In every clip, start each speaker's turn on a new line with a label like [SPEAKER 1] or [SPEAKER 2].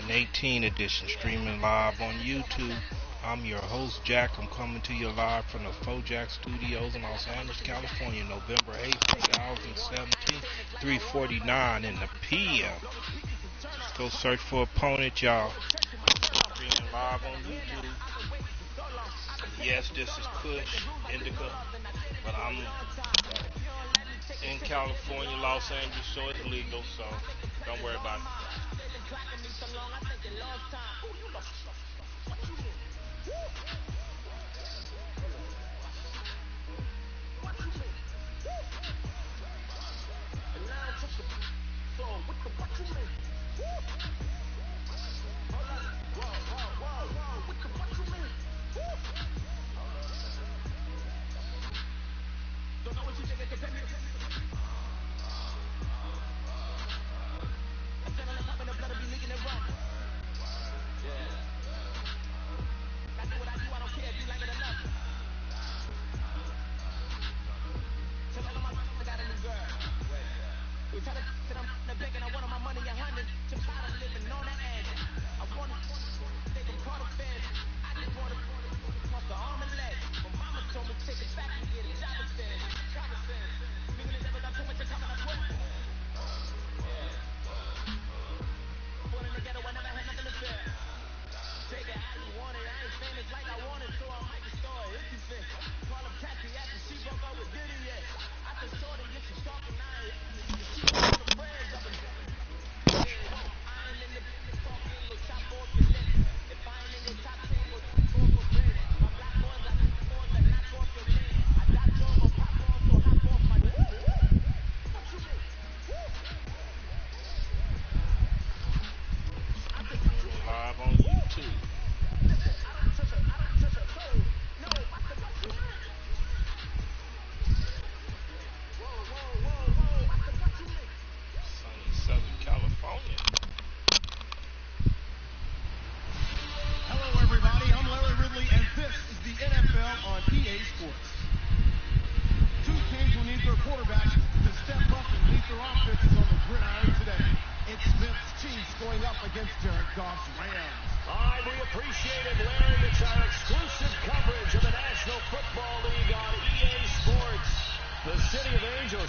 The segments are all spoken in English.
[SPEAKER 1] Madden18 edition, streaming live on YouTube. I'm your host, Jack. I'm coming to you live from the Fourjacs Studios in Los Angeles, California, November 8th, 2017, 3:49 in the PM. Just go search for opponent, y'all. Streaming live on YouTube. Yes, this is Kush, Indica, but I'm in California, Los Angeles, so it's legal, so don't worry about it.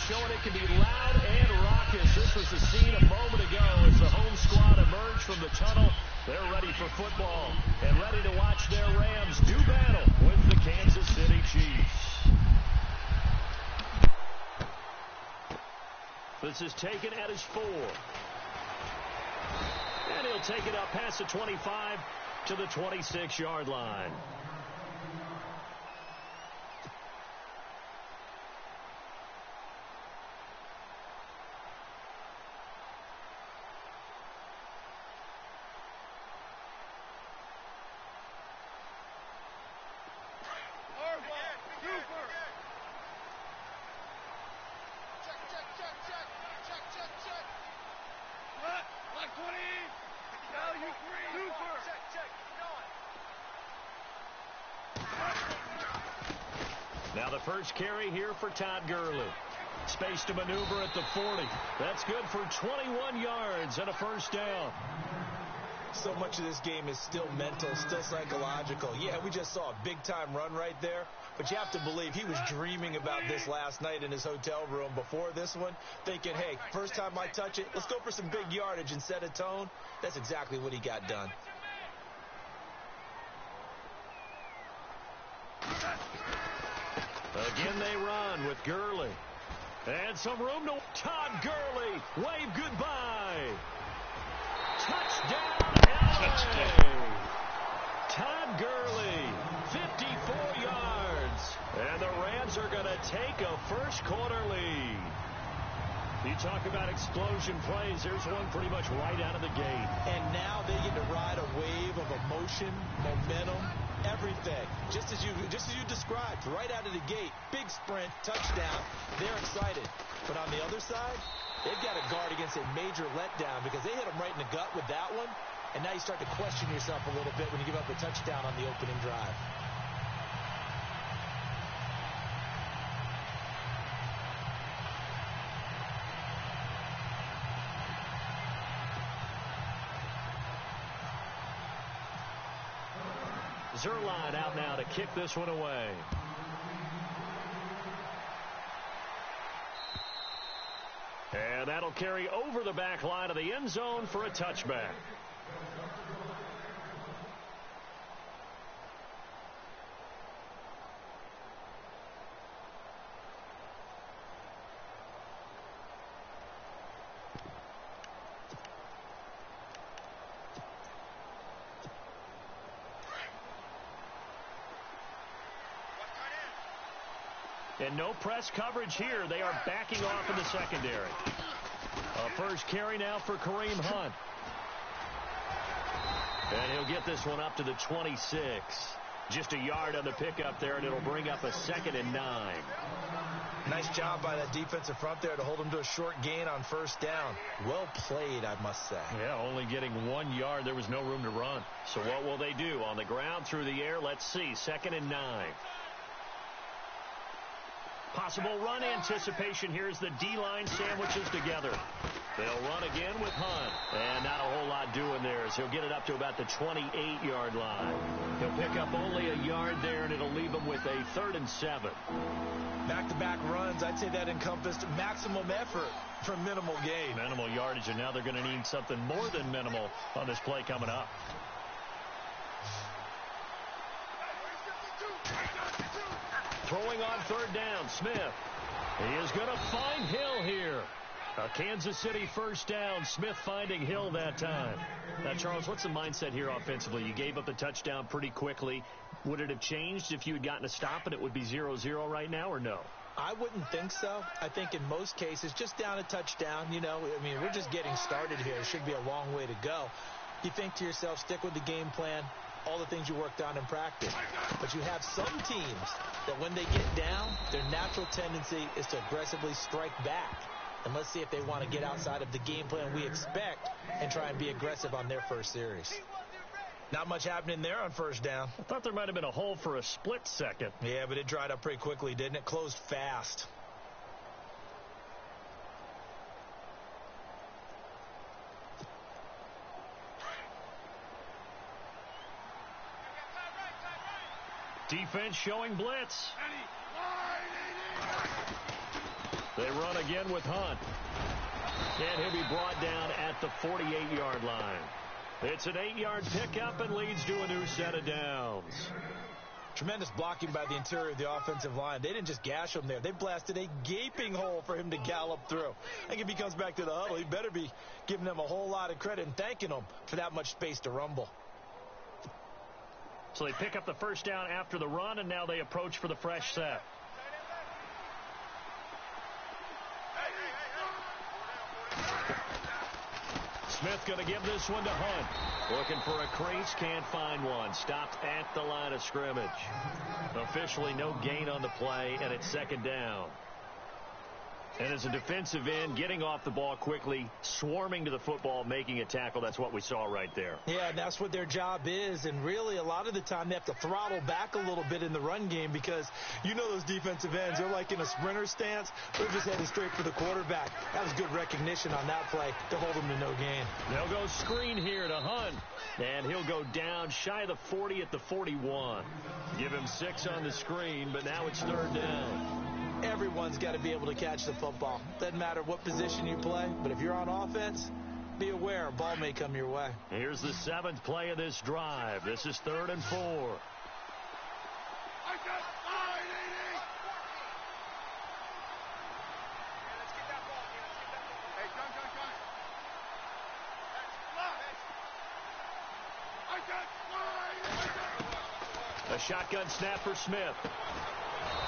[SPEAKER 2] Showing it can be loud and raucous. This was the scene a moment ago as the home squad emerged from the tunnel. They're ready for football and ready to watch their Rams do battle with the Kansas City Chiefs. This is taken at his 4. And he'll take it up past the 25 to the 26-yard line. Now the first carry here for Todd Gurley. Space to maneuver at the 40. That's good for 21 yards and a first down.
[SPEAKER 3] So much of this game is still mental, still psychological. Yeah, we just saw a big-time run right there, but you have to believe he was dreaming about this last night in his hotel room before this one, thinking, hey, first time I touch it, let's go for some big yardage and set a tone. That's exactly what he got done.
[SPEAKER 2] Again they run with Gurley. And some room to Todd Gurley. Wave goodbye. Touchdown, LA. Todd Gurley, 54 yards. And the Rams are going to take a first quarter lead. You talk about explosion plays. Here's one pretty much right out of the gate.
[SPEAKER 3] And now they get to ride a wave of emotion, momentum, everything. Just as you described, right out of the gate. Big sprint, touchdown. They're excited. But on the other side, they've got to guard against a major letdown because they hit them right in the gut with that one. And now you start to question yourself a little bit when you give up a touchdown on the opening drive.
[SPEAKER 2] Zerline out now to kick this one away. And that'll carry over the back line of the end zone for a touchback. And no press coverage here. They are backing off in the secondary. A first carry now for Kareem Hunt. And he'll get this one up to the 26. Just a yard on the pickup there, and it'll bring up a 2nd and 9.
[SPEAKER 3] Nice job by that defensive front there to hold him to a short gain on first down. Well played, I must say.
[SPEAKER 2] Yeah, only getting 1 yard. There was no room to run. So what will they do? On the ground, through the air, let's see. 2nd and 9. Possible run anticipation. Here's the D-line sandwiches together. They'll run again with Hunt. And not a whole lot doing there as he'll get it up to about the 28-yard line. He'll pick up only a yard there, and it'll leave him with a 3rd and 7.
[SPEAKER 3] Back-to-back runs, I'd say that encompassed maximum effort for minimal gain.
[SPEAKER 2] Minimal yardage, and now they're going to need something more than minimal on this play coming up. Throwing on 3rd down, Smith. He is going to find Hill here. A Kansas City first down. Smith finding Hill that time. Now, Charles, what's the mindset here offensively? You gave up the touchdown pretty quickly. Would it have changed if you had gotten a stop and it would be 0-0 right now, or no?
[SPEAKER 3] I wouldn't think so. I think in most cases, just down a touchdown, you know, I mean, we're just getting started here. It should be a long way to go. You think to yourself, stick with the game plan, all the things you worked on in practice. But you have some teams that when they get down, their natural tendency is to aggressively strike back. And let's see if they want to get outside of the game plan we expect and try and be aggressive on their first series. Not much happening there on first down.
[SPEAKER 2] I thought there might have been a hole for a split second.
[SPEAKER 3] Yeah, but it dried up pretty quickly, didn't it? Closed fast.
[SPEAKER 2] Defense showing blitz. They run again with Hunt. And he'll be brought down at the 48-yard line. It's an 8-yard pickup and leads to a new set of downs.
[SPEAKER 3] Tremendous blocking by the interior of the offensive line. They didn't just gash him there. They blasted a gaping hole for him to gallop through. I think if he comes back to the huddle, he better be giving them a whole lot of credit and thanking them for that much space to rumble.
[SPEAKER 2] So they pick up the first down after the run, and now they approach for the fresh set. Smith going to give this one to Hunt. Looking for a crease, can't find one. Stopped at the line of scrimmage. Officially no gain on the play, and it's 2nd down. And as a defensive end, getting off the ball quickly, swarming to the football, making a tackle, that's what we saw right there.
[SPEAKER 3] Yeah, that's what their job is, and really a lot of the time they have to throttle back a little bit in the run game because you know those defensive ends, they're like in a sprinter stance. They're just heading straight for the quarterback. That was good recognition on that play to hold them to no gain.
[SPEAKER 2] They'll go screen here to Hunt, and he'll go down shy of the 40 at the 41. Give him 6 on the screen, but now it's 3rd down.
[SPEAKER 3] Everyone's got to be able to catch the football. Doesn't matter what position you play, but if you're on offense, be aware a ball may come your way.
[SPEAKER 2] Here's the 7th play of this drive. This is 3rd and 4. A shotgun snap for Smith.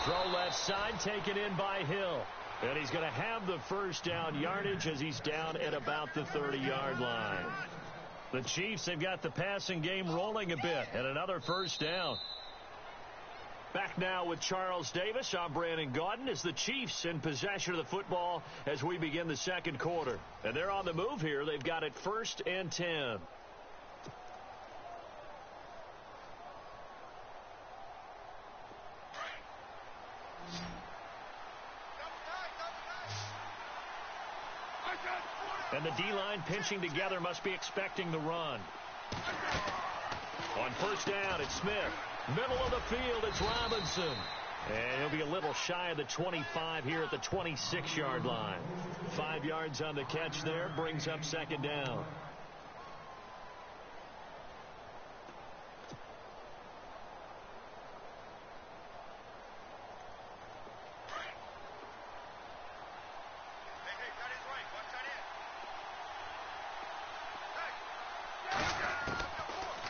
[SPEAKER 2] Throw left side, taken in by Hill. And he's going to have the first down yardage as he's down at about the 30-yard line. The Chiefs, they've got the passing game rolling a bit. And another first down. Back now with Charles Davis. I'm Brandon Gaudin as the Chiefs in possession of the football as we begin the 2nd quarter. And they're on the move here. They've got it 1st and 10. And the D-line pinching together, must be expecting the run. On first down. It's Smith. Middle of the field, it's Robinson. And he'll be a little shy of the 25 here at the 26-yard line. 5 yards on the catch there, brings up second down.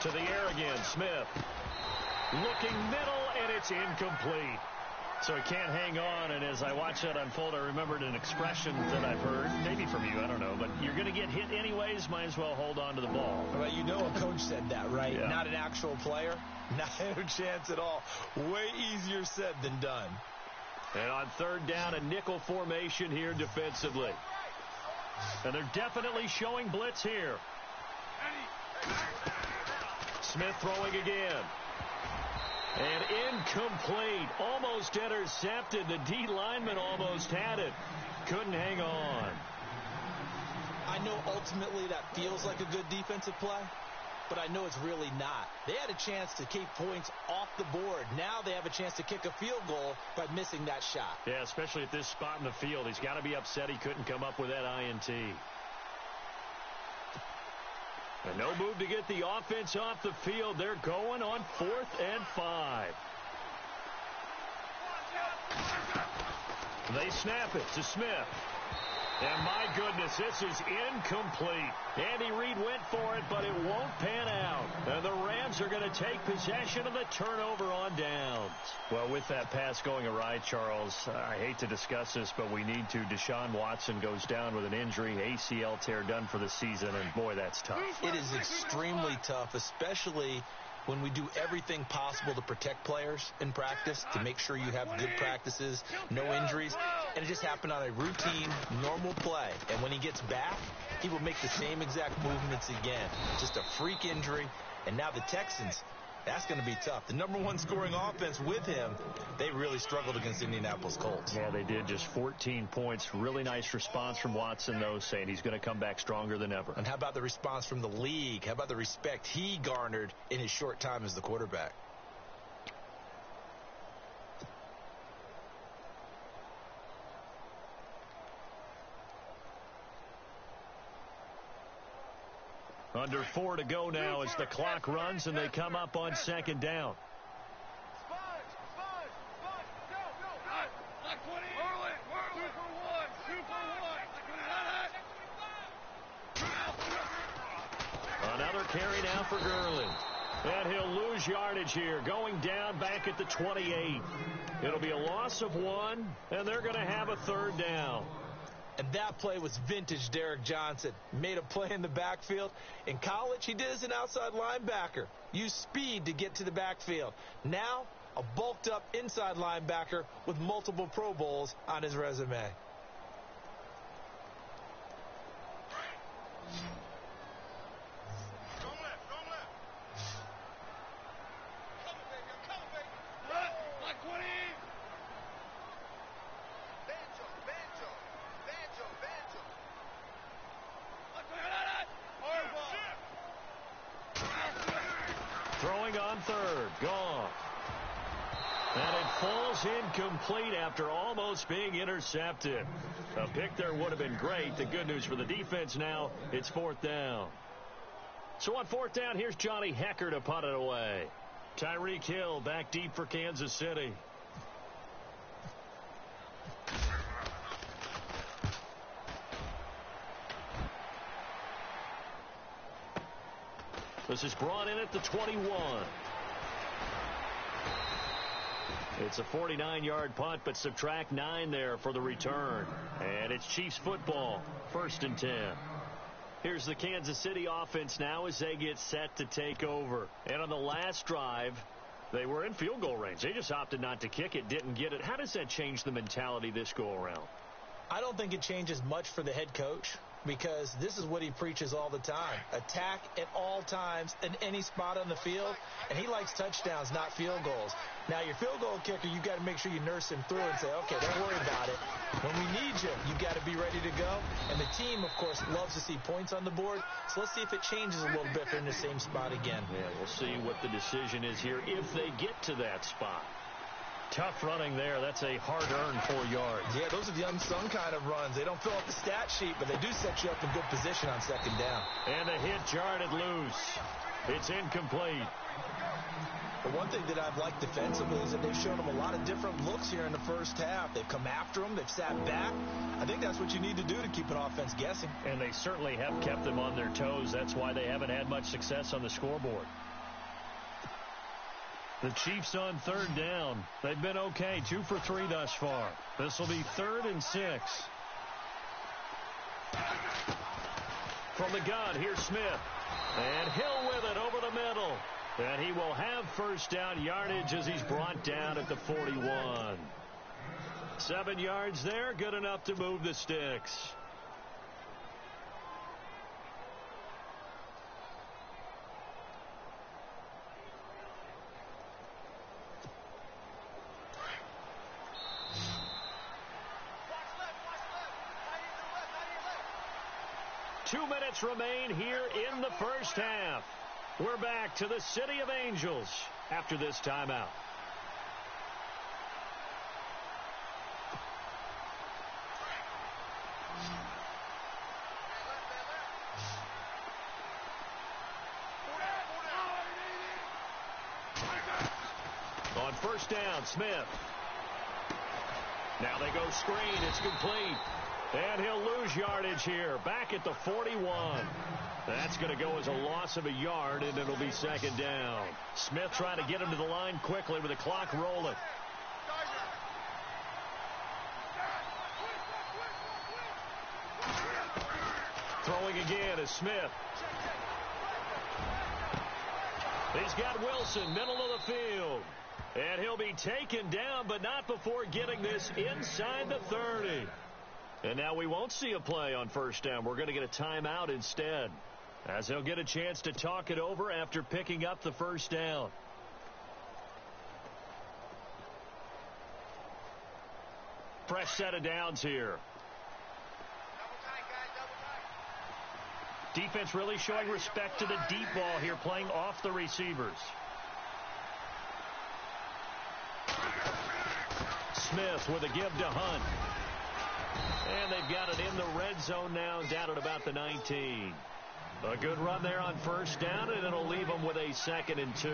[SPEAKER 2] To the air again, Smith. Looking middle, and it's incomplete. So he can't hang on, and as I watch that unfold, I remembered an expression that I've heard, maybe from you, I don't know, but you're going to get hit anyways, might as well hold on to the ball.
[SPEAKER 3] Well, you know a coach said that, right?
[SPEAKER 2] Yeah.
[SPEAKER 3] Not an actual player. Not a chance at all. Way easier said than done.
[SPEAKER 2] And on third down, a nickel formation here defensively. And they're definitely showing blitz here. Smith throwing again. And incomplete. Almost intercepted. The D lineman almost had it. Couldn't hang on.
[SPEAKER 3] I know ultimately that feels like a good defensive play, but I know it's really not. They had a chance to keep points off the board. Now they have a chance to kick a field goal by missing that shot.
[SPEAKER 2] Yeah, especially at this spot in the field. He's got to be upset he couldn't come up with that INT. And no move to get the offense off the field. They're going on 4th and 5. They snap it to Smith. And my goodness, this is incomplete. Andy Reid went for it, but it won't pan out. And the Rams are going to take possession of the turnover on downs. Well, with that pass going awry, Charles, I hate to discuss this, but we need to. Deshaun Watson goes down with an injury, ACL tear done for the season, and boy, that's tough.
[SPEAKER 3] It is extremely tough, especially when we do everything possible to protect players in practice, to make sure you have good practices, no injuries, and it just happened on a routine, normal play. And when he gets back, he will make the same exact movements again. Just a freak injury, and now the Texans, that's going to be tough. The #1 scoring offense with him, they really struggled against Indianapolis Colts.
[SPEAKER 2] Yeah, they did. Just 14 points. Really nice response from Watson, though, saying he's going to come back stronger than ever.
[SPEAKER 3] And how about the response from the league? How about the respect he garnered in his short time as the quarterback?
[SPEAKER 2] Under 4 to go now as the clock runs and they come up on second down. Another carry now for Gurley. And he'll lose yardage here, going down back at the 28. It'll be a loss of 1, and they're going to have a third down.
[SPEAKER 3] And that play was vintage Derek Johnson. Made a play in the backfield. In college, he did as an outside linebacker. Used speed to get to the backfield. Now, a bulked-up inside linebacker with multiple Pro Bowls on his resume.
[SPEAKER 2] Throwing on third. Gone. And it falls incomplete after almost being intercepted. A pick there would have been great. The good news for the defense now, it's 4th down. So on 4th down, here's Johnny Hecker to punt it away. Tyreek Hill back deep for Kansas City. This is brought in at the 21. It's a 49-yard punt, but subtract 9 there for the return. And it's Chiefs football, 1st and 10. Here's the Kansas City offense now as they get set to take over. And on the last drive, they were in field goal range. They just opted not to kick it, didn't get it. How does that change the mentality this go around?
[SPEAKER 3] I don't think it changes much for the head coach. because this is what he preaches all the time. Attack at all times in any spot on the field, and he likes touchdowns, not field goals. Now, your field goal kicker, you got to make sure you nurse him through and say, okay, don't worry about it. When we need you, you got to be ready to go. And the team, of course, loves to see points on the board. So let's see if it changes a little bit if they're in the same spot again.
[SPEAKER 2] Yeah, we'll see what the decision is here if they get to that spot. Tough running there. That's a hard-earned 4 yards.
[SPEAKER 3] Yeah, those are the unsung kind of runs. They don't fill up the stat sheet, but they do set you up in good position on second down.
[SPEAKER 2] And the hit jarred loose. It's incomplete.
[SPEAKER 3] The one thing that I've liked defensively is that they've shown them a lot of different looks here in the first half. They've come after them. They've sat back. I think that's what you need to do to keep an offense guessing.
[SPEAKER 2] And they certainly have kept them on their toes. That's why they haven't had much success on the scoreboard. The Chiefs on third down. They've been okay, 2 for 3 thus far. This will be 3rd and 6. From the gun, here's Smith. And Hill with it over the middle. And he will have first down yardage as he's brought down at the 41. 7 yards there, good enough to move the sticks. Two minutes remain here in the first half. We're back to the City of Angels after this timeout. On first down, Smith. Now they go screen. It's complete. And he'll lose yardage here. Back at the 41. That's going to go as a loss of a yard, and it'll be second down. Smith trying to get him to the line quickly with the clock rolling. Throwing again is Smith. He's got Wilson, middle of the field. And he'll be taken down, but not before getting this inside the 30. And now we won't see a play on first down. We're going to get a timeout instead, as he'll get a chance to talk it over after picking up the first down. Fresh set of downs here. Defense really showing respect to the deep ball here, playing off the receivers. Smith with a give to Hunt. And they've got it in the red zone now, down at about the 19. A good run there on first down, and it'll leave them with a 2nd and 2.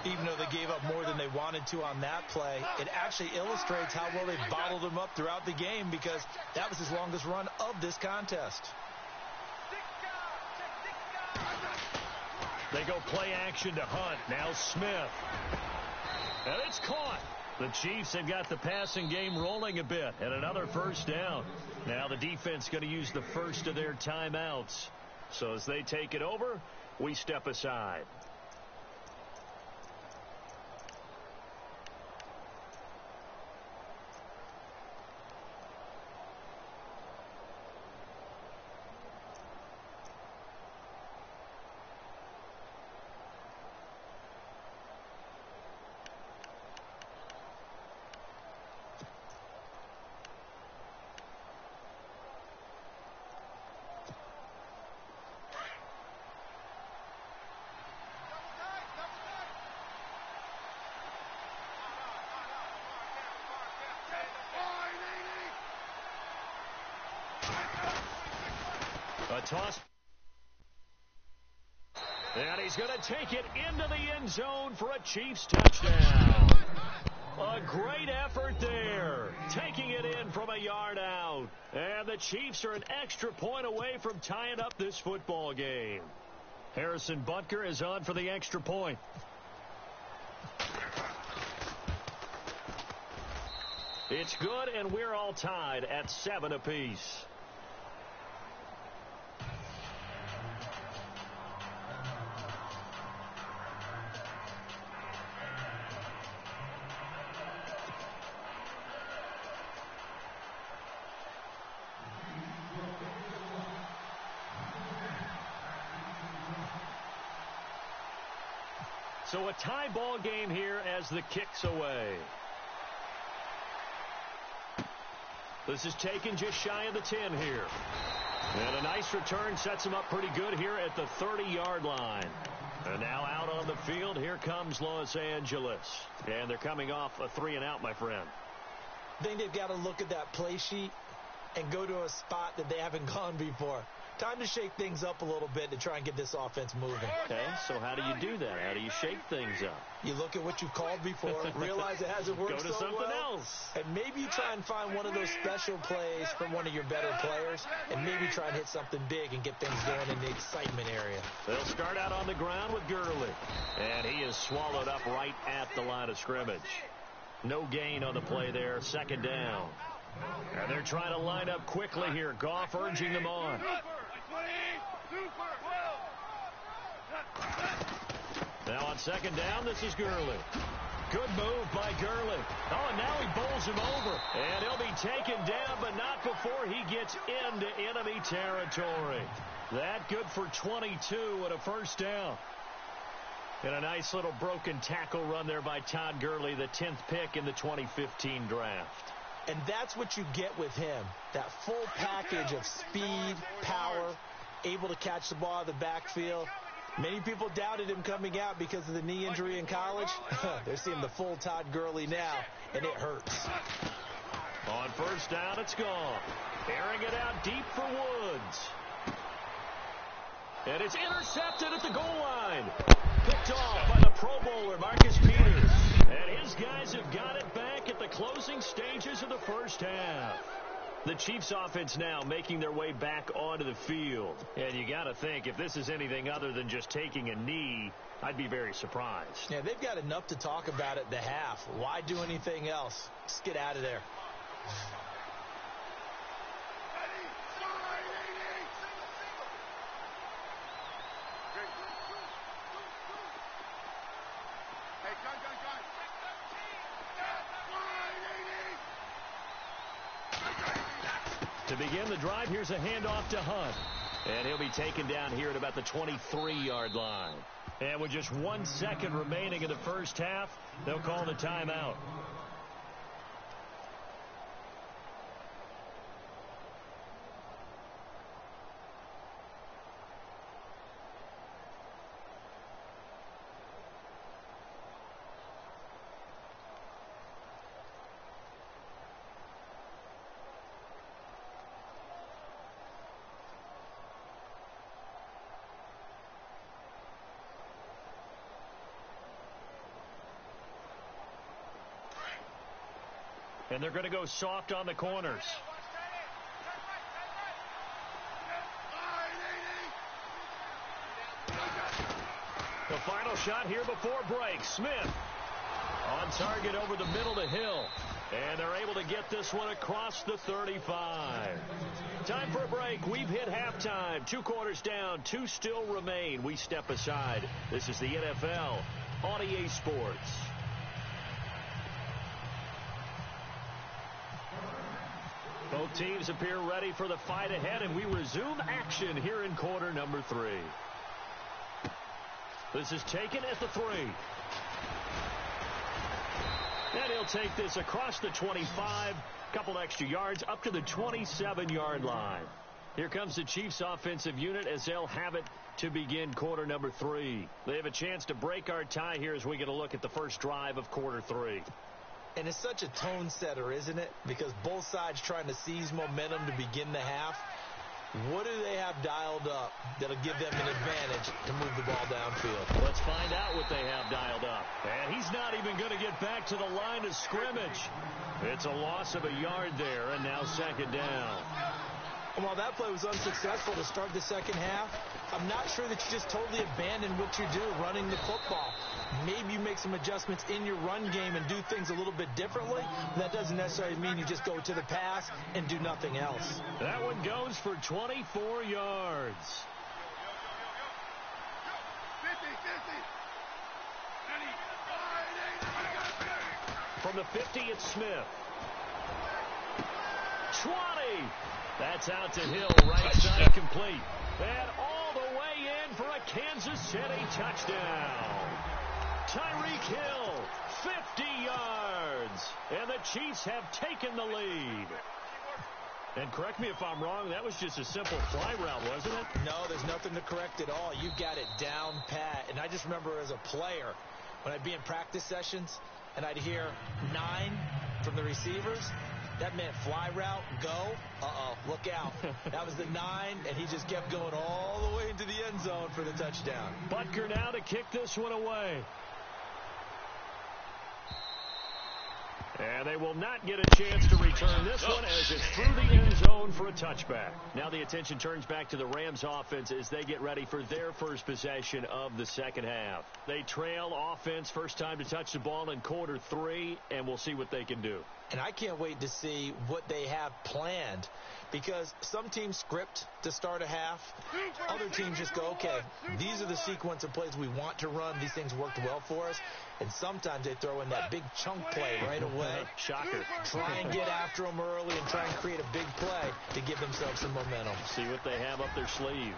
[SPEAKER 3] Even though they gave up more than they wanted to on that play, it actually illustrates how well they bottled them up throughout the game, because that was his longest run of this contest.
[SPEAKER 2] They go play action to Hunt. Now Smith. And it's caught. The Chiefs have got the passing game rolling a bit, and another first down. Now the defense going to use the first of their timeouts. So as they take it over, we step aside. A toss. And he's going to take it into the end zone for a Chiefs touchdown. A great effort there, taking it in from a yard out. And the Chiefs are an extra point away from tying up this football game. Harrison Butker is on for the extra point. It's good, and we're all tied at 7 apiece. So a tie ball game here as the kick's away. This is taken just shy of the 10 here. And a nice return sets him up pretty good here at the 30-yard line. And now out on the field, here comes Los Angeles. And they're coming off a 3-and-out, my friend.
[SPEAKER 3] I think they've got to look at that play sheet and go to a spot that they haven't gone before. Time to shake things up a little bit to try and get this offense moving.
[SPEAKER 2] Okay, so how do you do that? How do you shake things up?
[SPEAKER 3] You look at what you've called before, realize it hasn't worked
[SPEAKER 2] Go to
[SPEAKER 3] so
[SPEAKER 2] something
[SPEAKER 3] well,
[SPEAKER 2] else.
[SPEAKER 3] and maybe you try and find one of those special plays from one of your better players, and maybe try and hit something big and get things going in the excitement area.
[SPEAKER 2] They'll start out on the ground with Gurley, and he is swallowed up right at the line of scrimmage. No gain on the play there, 2nd down. And they're trying to line up quickly here. Goff urging them on. Now on 2nd down, this is Gurley. Good move by Gurley. Oh, and now he bowls him over. And he'll be taken down, but not before he gets into enemy territory. That good for 22 and a 1st down. And a nice little broken tackle run there by Todd Gurley, the 10th pick in the 2015 draft.
[SPEAKER 3] And that's what you get with him, that full package of speed, power, able to catch the ball out of the backfield. Many people doubted him coming out because of the knee injury in college. They're seeing the full Todd Gurley now, and it hurts.
[SPEAKER 2] On 1st down, it's gone. Airing it out deep for Woods. And it's intercepted at the goal line. Picked off by the Pro Bowler, Marcus Peters. And his guys have got it back at the closing stages of the 1st half. The Chiefs offense now making their way back onto the field. And you got to think, if this is anything other than just taking a knee, I'd be very surprised.
[SPEAKER 3] Yeah, they've got enough to talk about at the half. Why do anything else? Just get out of there.
[SPEAKER 2] To begin the drive, here's a handoff to Hunt. And he'll be taken down here at about the 23-yard line. And with just 1 second remaining in the 1st half, they'll call the timeout. And they're going to go soft on the corners. The final shot here before break. Smith on target over the middle to Hill. And they're able to get this one across the 35. Time for a break. We've hit halftime. 2 quarters down. 2 still remain. We step aside. This is the NFL on EA Sports. Both teams appear ready for the fight ahead, and we resume action here in quarter number 3. This is taken at the 3. And he'll take this across the 25, couple extra yards up to the 27-yard line. Here comes the Chiefs offensive unit as they'll have it to begin quarter number 3. They have a chance to break our tie here as we get a look at the first drive of quarter 3.
[SPEAKER 3] And it's such a tone setter, isn't it? Because both sides trying to seize momentum to begin the half. What do they have dialed up that'll give them an advantage to move the ball downfield?
[SPEAKER 2] Let's find out what they have dialed up. And he's not even going to get back to the line of scrimmage. It's a loss of a yard there, and now 2nd down.
[SPEAKER 3] And while that play was unsuccessful to start the 2nd half, I'm not sure that you just totally abandon what you do running the football. Maybe you make some adjustments in your run game and do things a little bit differently. That doesn't necessarily mean you just go to the pass and do nothing else.
[SPEAKER 2] That one goes for 24 yards. From the 50, it's Smith. 20. That's out to Hill, right side complete. And all the way in for a Kansas City touchdown. Tyreek Hill, 50 yards. And the Chiefs have taken the lead. And correct me if I'm wrong, that was just a simple fly route, wasn't it?
[SPEAKER 3] No, there's nothing to correct at all. You got it down pat. And I just remember as a player, when I'd be in practice sessions, and I'd hear 9 from the receivers, that meant fly route, go. Uh-oh, look out. That was the 9, and he just kept going all the way into the end zone for the touchdown.
[SPEAKER 2] Butker now to kick this one away. And they will not get a chance to return this one as it's through the end zone for a touchback. Now the attention turns back to the Rams offense as they get ready for their first possession of the second half. They trail offense, first time to touch the ball in quarter 3, and we'll see what they can do.
[SPEAKER 3] And I can't wait to see what they have planned, because some teams script to start a half. Other teams just go, okay, these are the sequence of plays we want to run. These things worked well for us. And sometimes they throw in that big chunk play right away.
[SPEAKER 2] Shocker.
[SPEAKER 3] Try and get after them early and try and create a big play to give themselves some momentum.
[SPEAKER 2] See what they have up their sleeve.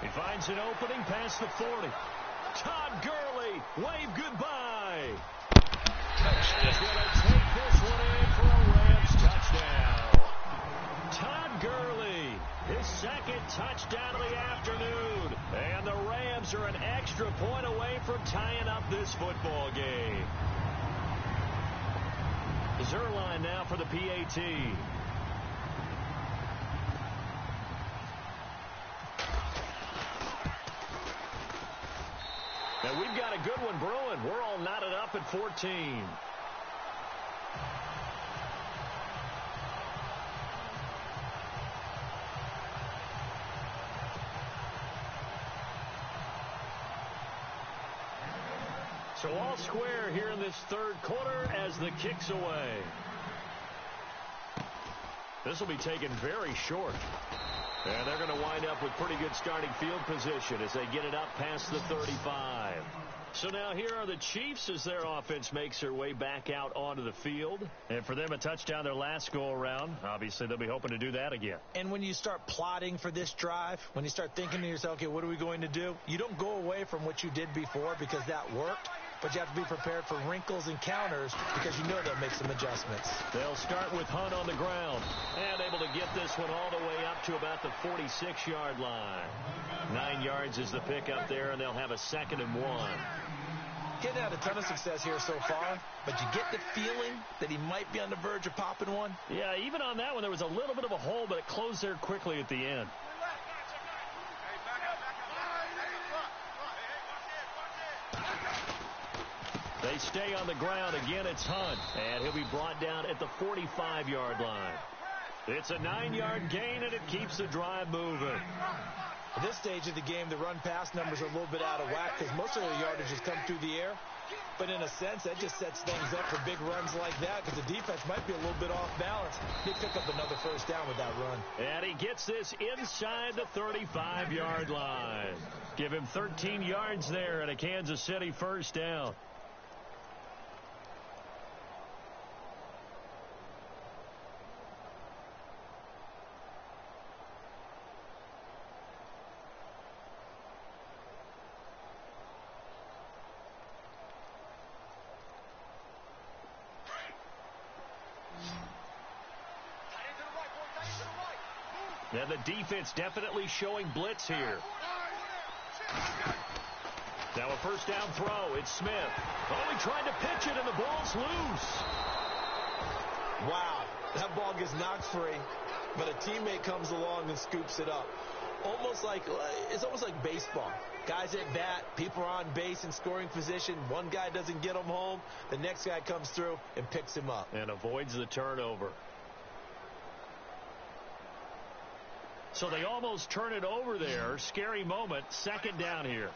[SPEAKER 2] He finds an opening past the 40. Todd Gurley, wave goodbye. He's going to take this one in for a Rams touchdown. Todd Gurley, his second touchdown of the afternoon. And the Rams are an extra point away from tying up this football game. Zerline now for the PAT. And we've got a good one brewing. We're all knotted up at 14. So all square here in this third quarter as the kick's away. This will be taken very short. And they're going to wind up with pretty good starting field position as they get it up past the 35. So now here are the Chiefs as their offense makes their way back out onto the field. And for them, a touchdown their last go-around. Obviously, they'll be hoping to do that again.
[SPEAKER 3] And when you start plotting for this drive, when you start thinking to yourself, okay, what are we going to do? You don't go away from what you did before because that worked. But you have to be prepared for wrinkles and counters because you know they'll make some adjustments.
[SPEAKER 2] They'll start with Hunt on the ground and able to get this one all the way up to about the 46-yard line. 9 yards is the pickup there, and they'll have a 2nd and 1.
[SPEAKER 3] Getting out a ton of success here so far, but you get the feeling that he might be on the verge of popping one.
[SPEAKER 2] Yeah, even on that one, there was a little bit of a hole, but it closed there quickly at the end. They stay on the ground. Again, it's Hunt. And he'll be brought down at the 45-yard line. It's a 9-yard gain, and it keeps the drive moving.
[SPEAKER 3] At this stage of the game, the run-pass numbers are a little bit out of whack because most of the yardage has come through the air. But in a sense, that just sets things up for big runs like that because the defense might be a little bit off balance. They pick up another first down with that run.
[SPEAKER 2] And he gets this inside the 35-yard line. Give him 13 yards there and a Kansas City first down. And the defense definitely showing blitz here. Now a first down throw. It's Smith. Oh, he tried to pitch it, and the ball's loose.
[SPEAKER 3] Wow. That ball gets knocked free, but a teammate comes along and scoops it up. It's almost like baseball. Guys at bat, people are on base in scoring position. One guy doesn't get him home. The next guy comes through and picks him up.
[SPEAKER 2] And avoids the turnover. So they almost turn it over there. Scary moment. Second down here.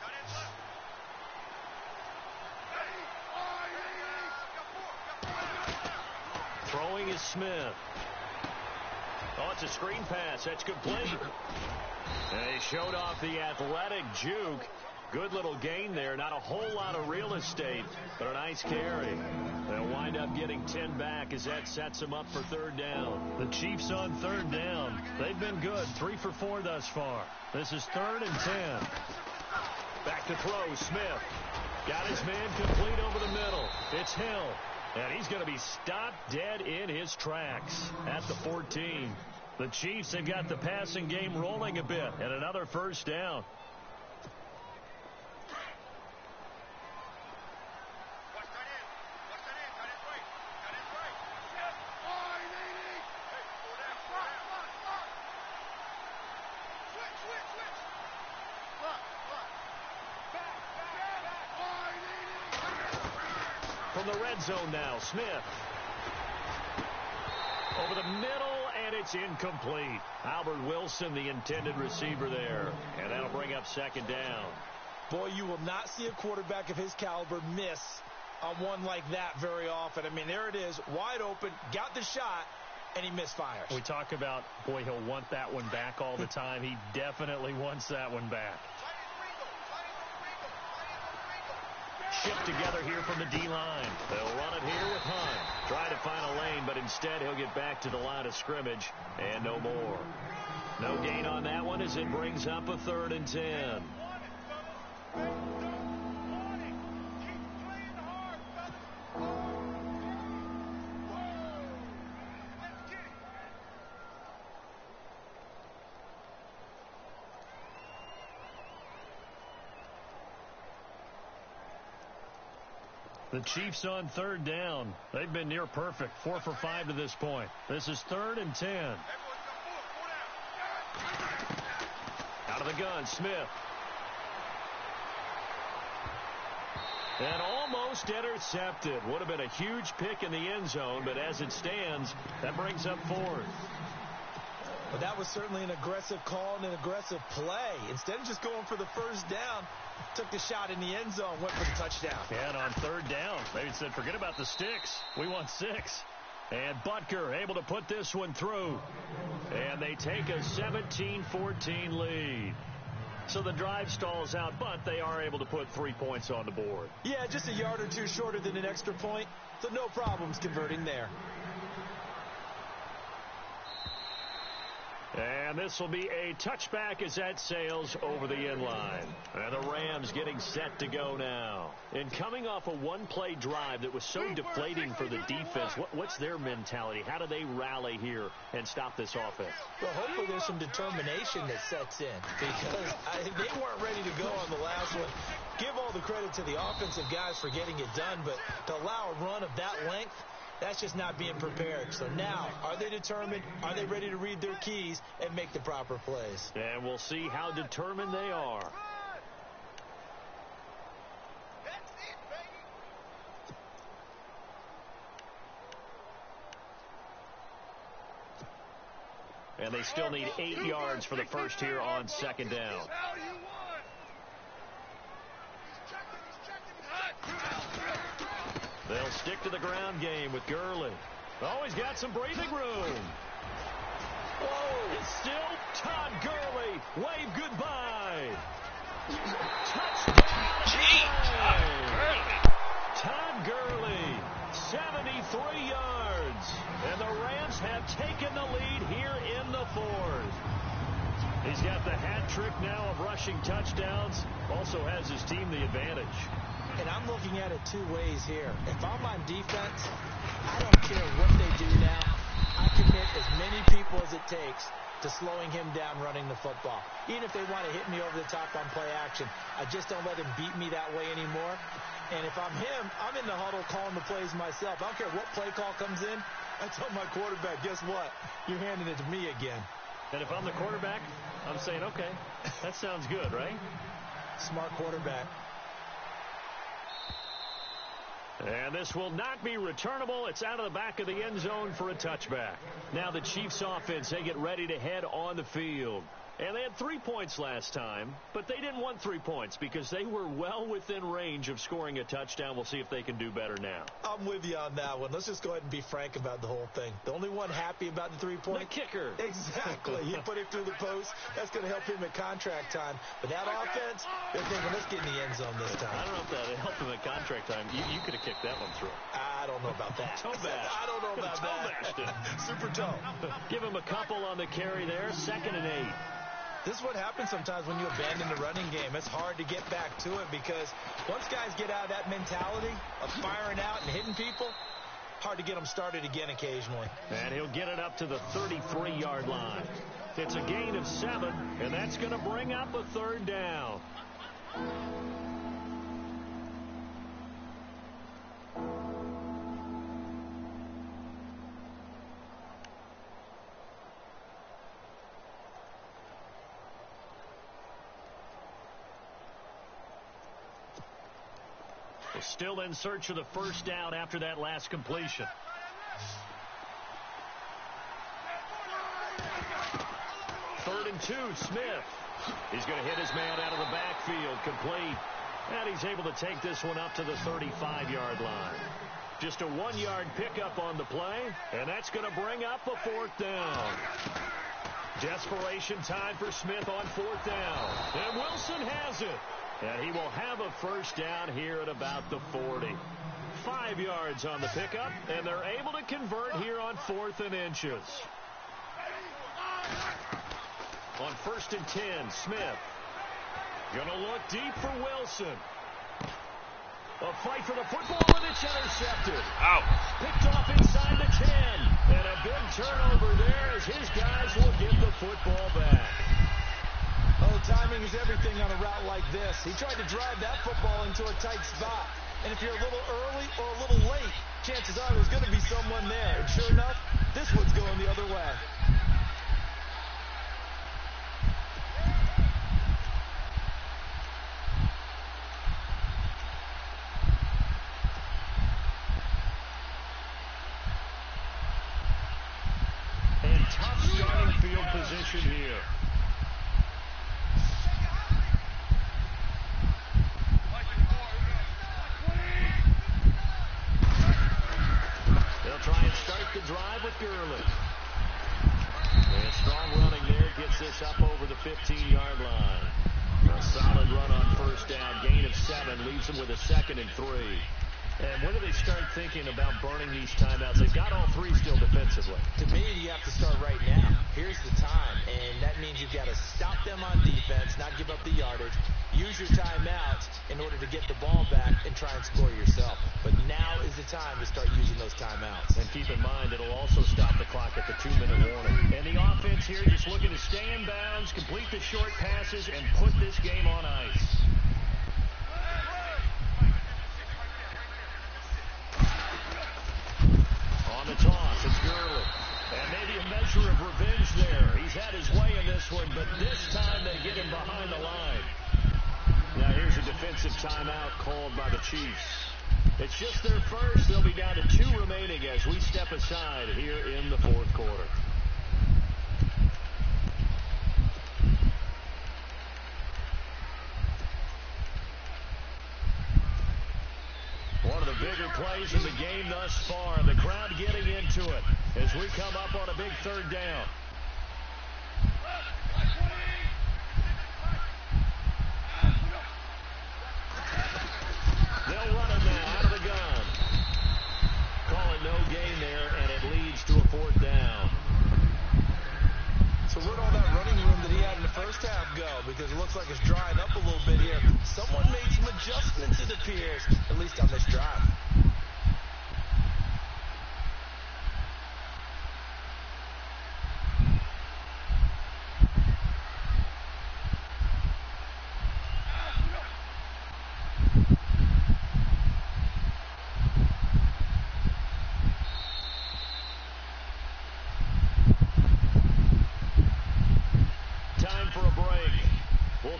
[SPEAKER 2] Throwing is Smith. Oh, it's a screen pass. That's complete. And he showed off the athletic juke. Good little gain there. Not a whole lot of real estate, but a nice carry. They'll wind up getting 10 back as that sets them up for third down. The Chiefs on third down. They've been good. 3 for 4 thus far. This is 3rd and 10. Back to throw, Smith. Got his man complete over the middle. It's Hill. And he's going to be stopped dead in his tracks at the 14. The Chiefs have got the passing game rolling a bit, and another first down. From the red zone now, Smith. Over the middle, and it's incomplete. Albert Wilson, the intended receiver there. And that'll bring up second down.
[SPEAKER 3] Boy, you will not see a quarterback of his caliber miss on one like that very often. I mean, there it is, wide open, got the shot, and he misfires. We
[SPEAKER 2] talk about, boy, he'll want that one back all the time. He definitely wants that one back. Shift together here from the D-line. They'll run it here with Hunt. Try to find a lane, but instead he'll get back to the line of scrimmage and no more. No gain on that one as it brings up a 3rd and 10. The Chiefs on 3rd down. They've been near perfect. 4 for 5 to this point. This is 3rd and 10. Out of the gun, Smith. And almost intercepted. Would have been a huge pick in the end zone, but as it stands, that brings up 4th.
[SPEAKER 3] Well, that was certainly an aggressive call and an aggressive play. Instead of just going for the first down, took the shot in the end zone, went for the touchdown.
[SPEAKER 2] And on 3rd down, they said, forget about the sticks. We want 6. And Butker able to put this one through. And they take a 17-14 lead. So the drive stalls out, but they are able to put 3 points on the board.
[SPEAKER 3] Yeah, just a yard or two shorter than an extra point. So no problems converting there.
[SPEAKER 2] And this will be a touchback as that sails over the end line. And the Rams getting set to go now. And coming off a one-play drive that was so deflating for the defense, what's their mentality? How do they rally here and stop this offense?
[SPEAKER 3] Well, hopefully there's some determination that sets in, because they weren't ready to go on the last one. Give all the credit to the offensive guys for getting it done, but to allow a run of that length, that's just not being prepared. So now, are they determined? Are they ready to read their keys and make the proper plays?
[SPEAKER 2] And we'll see how determined they are. And they still need 8 yards for the first here on 2nd down. They'll stick to the ground game with Gurley. Oh, he's got some breathing room. Whoa, it's still Todd Gurley. Wave goodbye. Touchdown. Todd Gurley, 73 yards. And the Rams have taken the lead here in the 4th. He's got the hat trick now of rushing touchdowns. Also has his team the advantage.
[SPEAKER 3] And I'm looking at it 2 ways here. If I'm on defense, I don't care what they do now. I commit as many people as it takes to slowing him down running the football. Even if they want to hit me over the top on play action, I just don't let him beat me that way anymore. And if I'm him, I'm in the huddle calling the plays myself. I don't care what play call comes in. I tell my quarterback, guess what? You're handing it to me again.
[SPEAKER 2] And if I'm the quarterback, I'm saying, okay, that sounds good, right?
[SPEAKER 3] Smart quarterback.
[SPEAKER 2] And this will not be returnable. It's out of the back of the end zone for a touchback. Now the Chiefs offense, they get ready to head on the field. And they had 3 points last time, but they didn't want 3 points because they were well within range of scoring a touchdown. We'll see if they can do better now.
[SPEAKER 3] I'm with you on that one. Let's just go ahead and be frank about the whole thing. The only one happy about the 3-point?
[SPEAKER 2] The kicker.
[SPEAKER 3] Exactly. He put it through the post. That's going to help him at contract time. But that offense, they're thinking, let's get in the end zone this time.
[SPEAKER 2] I don't know if that helped him at contract time. You could have kicked that one through.
[SPEAKER 3] I don't know about that.
[SPEAKER 2] Toe bash.
[SPEAKER 3] I don't know about that.
[SPEAKER 2] Toe bashed him.
[SPEAKER 3] Super toe.
[SPEAKER 2] Give him a couple on the carry there. 2nd and 8.
[SPEAKER 3] This is what happens sometimes when you abandon the running game. It's hard to get back to it because once guys get out of that mentality of firing out and hitting people, hard to get them started again occasionally.
[SPEAKER 2] And he'll get it up to the 33-yard line. It's a gain of 7, and that's going to bring up a 3rd down. Still in search of the 1st down after that last completion. Third and 2, Smith. He's going to hit his man out of the backfield, complete. And he's able to take this one up to the 35-yard line. Just a 1-yard pickup on the play, and that's going to bring up a 4th down. Desperation time for Smith on 4th down. And Wilson has it. And he will have a 1st down here at about the 40. 5 yards on the pickup, and they're able to convert here on 4th and inches. On 1st and 10, Smith. Gonna look deep for Wilson. A fight for the football, and it's intercepted.
[SPEAKER 1] Out.
[SPEAKER 2] Picked off inside the 10. And a big turnover there as his guys will get the football back.
[SPEAKER 3] Oh, timing is everything on a route like this. He tried to drive that football into a tight spot. And if you're a little early or a little late, chances are there's going to be someone there. And sure enough, this one's going the other way.
[SPEAKER 2] And tough starting field position here. Try and start the drive with Gurley. And strong running there gets this up over the 15-yard line. A solid run on 1st down. Gain of 7 leaves them with a 2nd and 3. And when do they start thinking about burning these timeouts? They've got all 3 still defensively.
[SPEAKER 3] To me, you have to start right now. Here's the time, and that means you've got to stop them on defense, not give up the yardage, use your timeouts in order to get the ball back and try and score yourself. But now is the time to start using those timeouts.
[SPEAKER 2] And keep in mind, it'll also stop the clock at the 2-minute warning. And the offense here just looking to stay in bounds, complete the short passes, and put this game on ice. On the toss, it's Gurley. And maybe a measure of revenge there. He's had his way in this one, but this time they get him behind the line. Now here's a defensive timeout called by the Chiefs. It's just their first. They'll be down to 2 remaining as we step aside here in the 4th quarter. One of the bigger plays in the game thus far. The crowd getting into it as we come up on a big 3rd down. They'll run it now out of the gun. Call it no gain there, and it leads to a 4th down.
[SPEAKER 3] So where'd all that running room that he had in the first half go? Because it looks like it's drying up a little bit here. Someone made some adjustments, it appears, at least on this drive.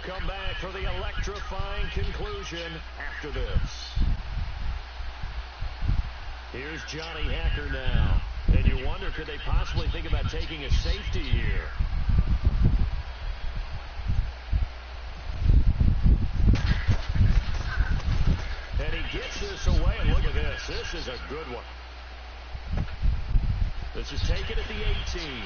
[SPEAKER 2] Come back for the electrifying conclusion after this. Here's Johnny Hacker now. And you wonder, could they possibly think about taking a safety here? And he gets this away, and look at this. This is a good one. This is taken at the 18.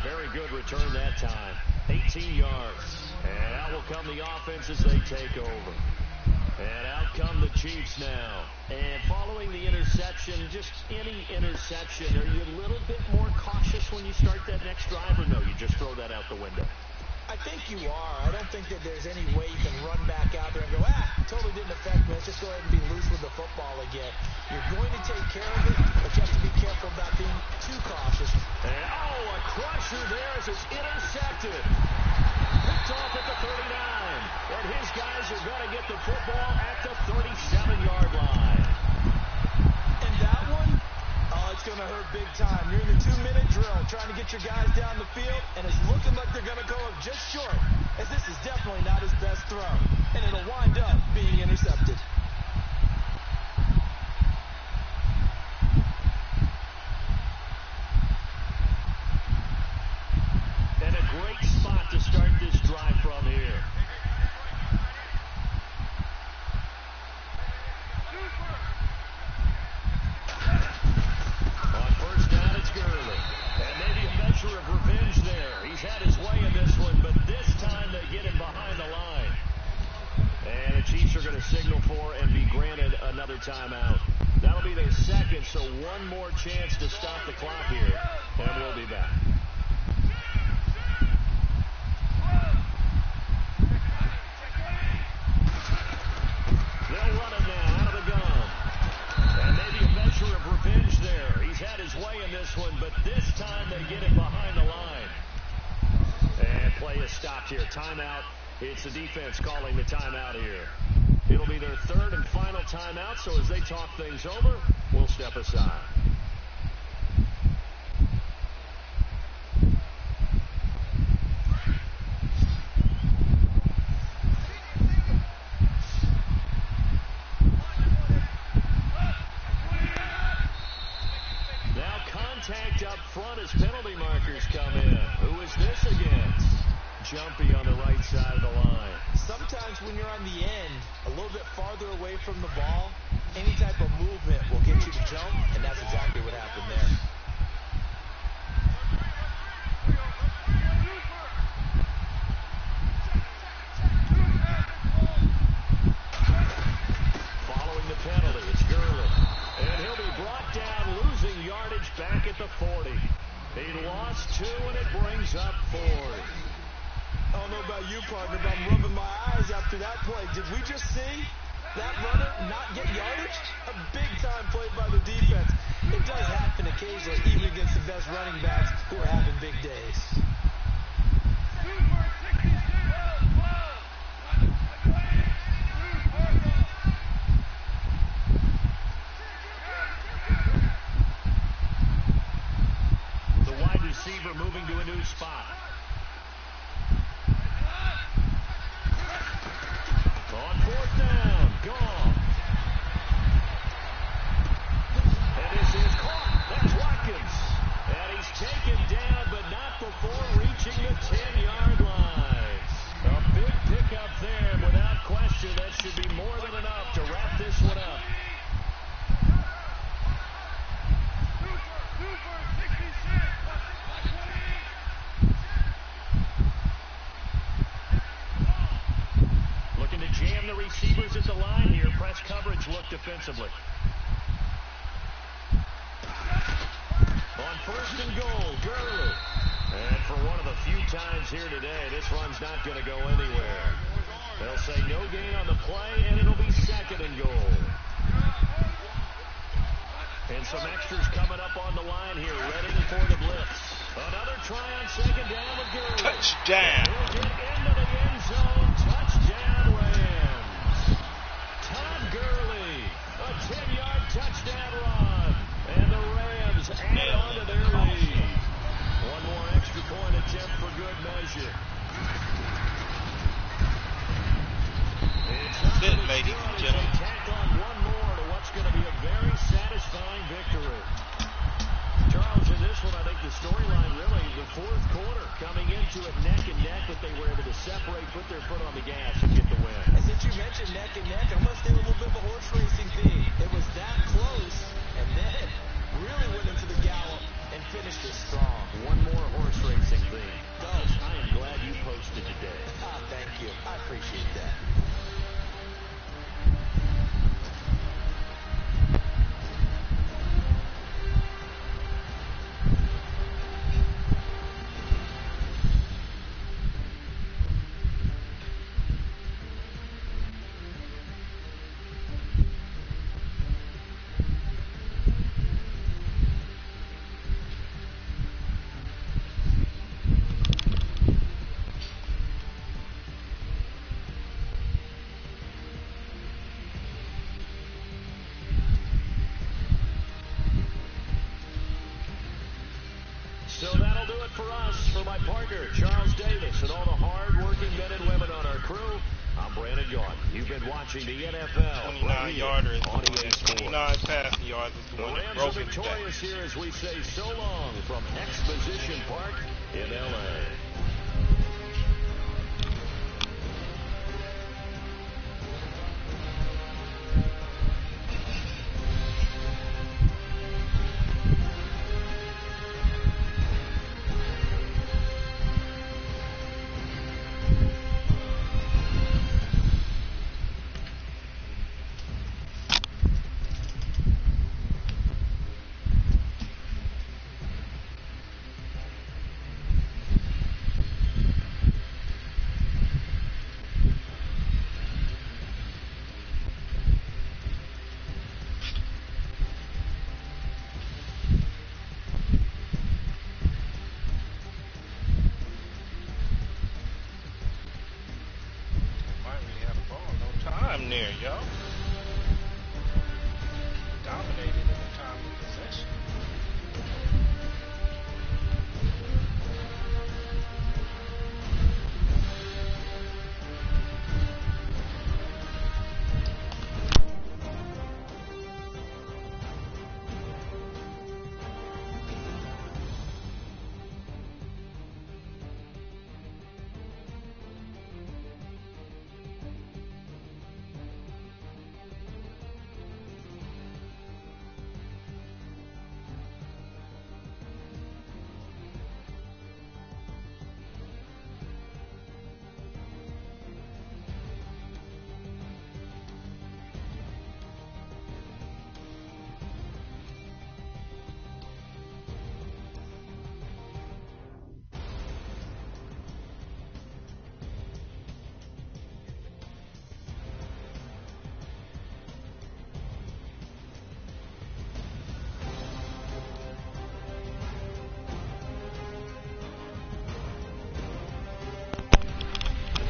[SPEAKER 2] Very good return that time. 18 yards. And out will come the offense as they take over. And out come the Chiefs now. And following the interception, just any interception, are you a little bit more cautious when you start that next drive, or no, you just throw that out the window?
[SPEAKER 3] I think you are. I don't think that there's any way you can run back out there and go, totally didn't affect me. Let's just go ahead and be loose with the football again. You're going to take care of it, but you have to be careful about being too cautious.
[SPEAKER 2] And, a crusher there as it's intercepted. Picked off at the 39. And his guys are going to get the football at the 37-yard line.
[SPEAKER 3] And that one, it's going to hurt big time. You're in the 2-minute drill trying to get your guys down the field, and it's looking like they're going to go up just short, as this is definitely not his best throw. And it'll wind up being intercepted.
[SPEAKER 2] And a great spot to start this drive from here. On first down, it's Gurley. And maybe a measure of revenge there. He's had his way in this one, but this time they get him behind the line. And the Chiefs are going to signal for and be granted another timeout. That'll be their second, so one more chance to stop the clock here. And we'll be back. They'll run him now out of the gun. And maybe a measure of revenge there. He's had his way in this one, but this time they get him behind the line. And play is stopped here. Timeout. It's the defense calling the timeout here. It'll be their third and final timeout, so as they talk things over, we'll step aside. Now contact up front as penalty markers come in. Who is this against? Jumpy on the right side of the line.
[SPEAKER 3] Sometimes when you're on the end, a little bit farther away from the ball, any type of movement will get you to jump, and that's exactly what happened there.
[SPEAKER 2] Following the penalty, it's Gurley. And he'll be brought down, losing yardage back at the 40. He lost 2, and it brings up 4.
[SPEAKER 3] I don't know about you, partner, but I'm rubbing my eyes after that play. Did we just see that runner not get yardage? A big-time play by the defense. It does happen occasionally, even against the best running backs who are having big days.
[SPEAKER 2] The wide receiver moving to a new spot. On fourth down, gone. And this is caught. That's Watkins. And he's taken down, but not before reaching the 10-yard line. A big pickup there. Without question, that should be more than enough to wrap this one up. Looking to jam the receivers at the line here. Press coverage look defensively. On first and goal, Gurley. And for one of the few times here today, this run's not going to go anywhere. They'll say no gain on the play, and it'll be second and goal. And some extras coming up on the line here, ready for the blitz. Another try on second down with Gurley.
[SPEAKER 1] Touchdown.
[SPEAKER 2] He'll get into the end zone. Touchdown, Rams. Todd Gurley, a 10-yard touchdown run. And the Rams add on to their lead. One more extra point attempt for good measure.
[SPEAKER 1] That's it, ladies and gentlemen.
[SPEAKER 2] Tack on one more to what's going to be a very satisfying victory. Charles, in this one, I think the storyline really, the fourth quarter, coming into it neck and neck, but they were able to separate Traeger, Charles Davis, and all the hard-working men and women on our crew, I'm Brandon York. You've been watching the NFL.
[SPEAKER 1] 29-yarder is
[SPEAKER 2] on
[SPEAKER 1] the one. 29 passing yards is the one that broke it.
[SPEAKER 2] The Rams are victorious here as we say so long from Exposition Park in L.A.
[SPEAKER 1] There, yo. Dominated in the time of possession.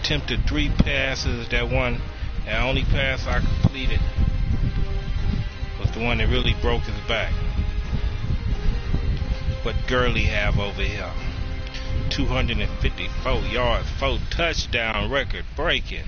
[SPEAKER 1] Attempted 3 passes. That only pass I completed was the one that really broke his back. What Gurley have over here? 254 yards, 4 touchdown, record breaking.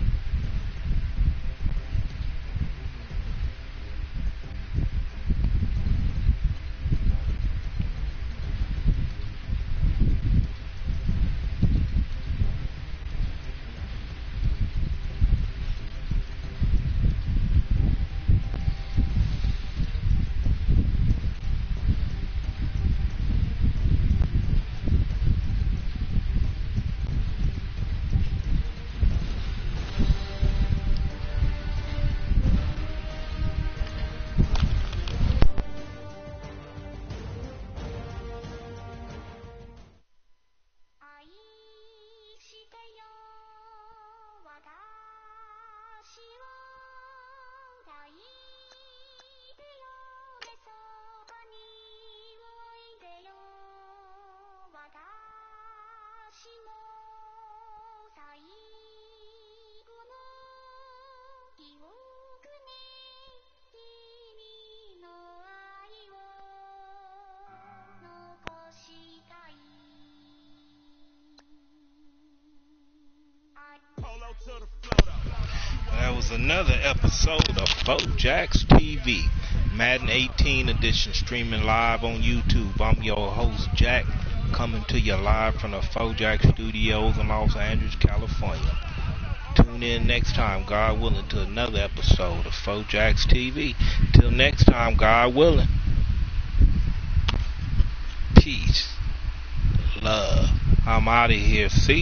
[SPEAKER 1] That was another episode of Fourjacs TV, Madden 18 edition, streaming live on YouTube. I'm your host, Jack, coming to you live from the Fourjacs Studios in Los Angeles, California. Tune in next time, God willing, to another episode of Fourjacs TV. Till next time, God willing. Peace. Love. I'm out of here. See?